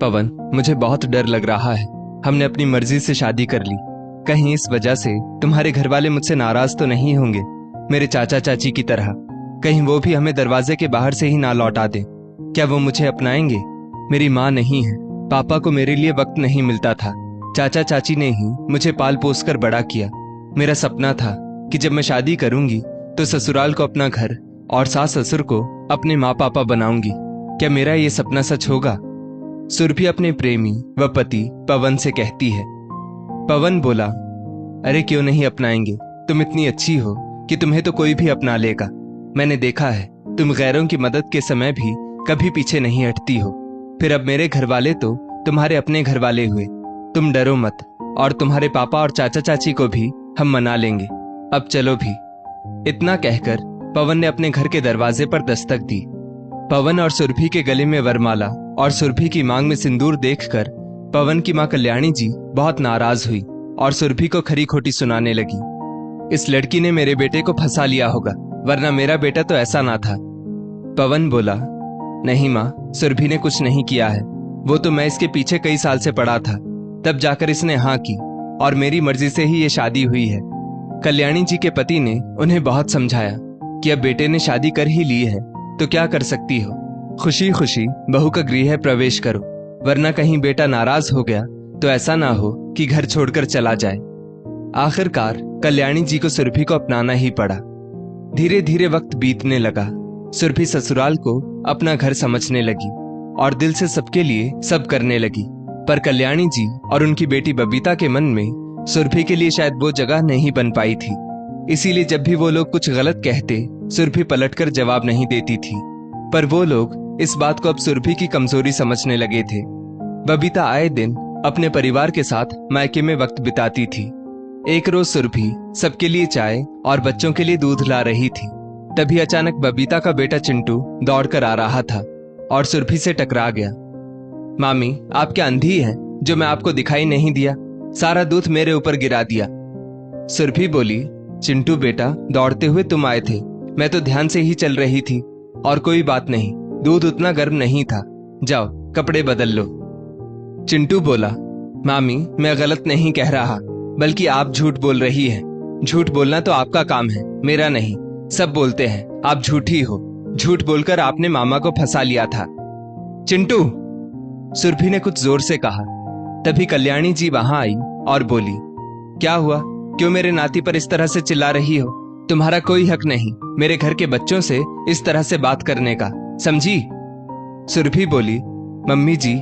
पवन, मुझे बहुत डर लग रहा है। हमने अपनी मर्जी से शादी कर ली। कहीं इस वजह से तुम्हारे घर वाले मुझसे नाराज तो नहीं होंगे, मेरे चाचा चाची की तरह। कहीं वो भी हमें दरवाजे के बाहर से ही ना लौटा दें। क्या वो मुझे अपनाएंगे? मेरी माँ नहीं है, पापा को मेरे लिए वक्त नहीं मिलता था। चाचा चाची ने ही मुझे पाल पोस कर बड़ा किया। मेरा सपना था कि जब मैं शादी करूंगी तो ससुराल को अपना घर और सास ससुर को अपने माँ पापा बनाऊंगी। क्या मेरा ये सपना सच होगा? सुरभि अपने प्रेमी व पति पवन से कहती है। पवन बोला, अरे क्यों नहीं अपनाएंगे? तुम इतनी अच्छी हो कि तुम्हें तो कोई भी अपना लेगा। मैंने देखा है, तुम गैरों की मदद के समय भी कभी पीछे नहीं हटती हो। फिर अब मेरे घर वाले तो तुम्हारे अपने घर वाले हुए। तुम डरो मत, और तुम्हारे पापा और चाचा चाची को भी हम मना लेंगे। अब चलो भी। इतना कहकर पवन ने अपने घर के दरवाजे पर दस्तक दी। पवन और सुरभि के गले में वरमाला और सुरभि की मांग में सिंदूर देखकर पवन की मां कल्याणी जी बहुत नाराज हुई और सुरभि को खरी खोटी सुनाने लगी। इस लड़की ने मेरे बेटे को फंसा लिया होगा, वरना मेरा बेटा तो ऐसा ना था। पवन बोला, नहीं माँ, सुरभि ने कुछ नहीं किया है। वो तो मैं इसके पीछे कई साल से पड़ा था, तब जाकर इसने हाँ की, और मेरी मर्जी से ही ये शादी हुई है। कल्याणी जी के पति ने उन्हें बहुत समझाया कि अब बेटे ने शादी कर ही ली है तो क्या कर सकती हो, खुशी खुशी बहू का गृह प्रवेश करो, वरना कहीं बेटा नाराज हो गया तो ऐसा ना हो कि घर छोड़कर चला जाए। आखिरकार कल्याणी जी को सुरभि को अपनाना ही पड़ा। धीरे धीरे वक्त बीतने लगा। सुरभि ससुराल को अपना घर समझने लगी और दिल से सबके लिए सब करने लगी। पर कल्याणी जी और उनकी बेटी बबीता के मन में सुरभि के लिए शायद वो जगह नहीं बन पाई थी। इसीलिए जब भी वो लोग कुछ गलत कहते, सुरभि पलटकर जवाब नहीं देती थी। पर वो लोग इस बात को अब सुरभि की कमजोरी समझने लगे थे। बबीता आए दिन अपने परिवार के साथ मायके में वक्त बिताती थी। एक रोज सुरभि सबके लिए चाय और बच्चों के लिए दूध ला रही थी। तभी अचानक बबीता का बेटा चिंटू दौड़कर आ रहा था और सुरभि से टकरा गया। मामी, आप क्या अंधी हैं जो मैं आपको दिखाई नहीं दिया? सारा दूध मेरे ऊपर गिरा दिया। सुरभि बोली, चिंटू बेटा, दौड़ते हुए तुम आए थे, मैं तो ध्यान से ही चल रही थी, और कोई बात नहीं, दूध उतना गर्म नहीं था। जाओ कपड़े बदल लो। चिंटू बोला, मामी, मैं गलत नहीं कह रहा, बल्कि आप झूठ बोल रही हैं। झूठ बोलना तो आपका काम है, मेरा नहीं। सब बोलते हैं आप झूठी हो। झूठ बोलकर आपने मामा को फंसा लिया था। चिंटू, सुरभि ने कुछ जोर से कहा। तभी कल्याणी जी वहां आई और बोली, क्या हुआ? क्यों मेरे नाती पर इस तरह से चिल्ला रही हो? तुम्हारा कोई हक नहीं मेरे घर के बच्चों से इस तरह से बात करने का, समझी? सुरभि बोली, मम्मी जी,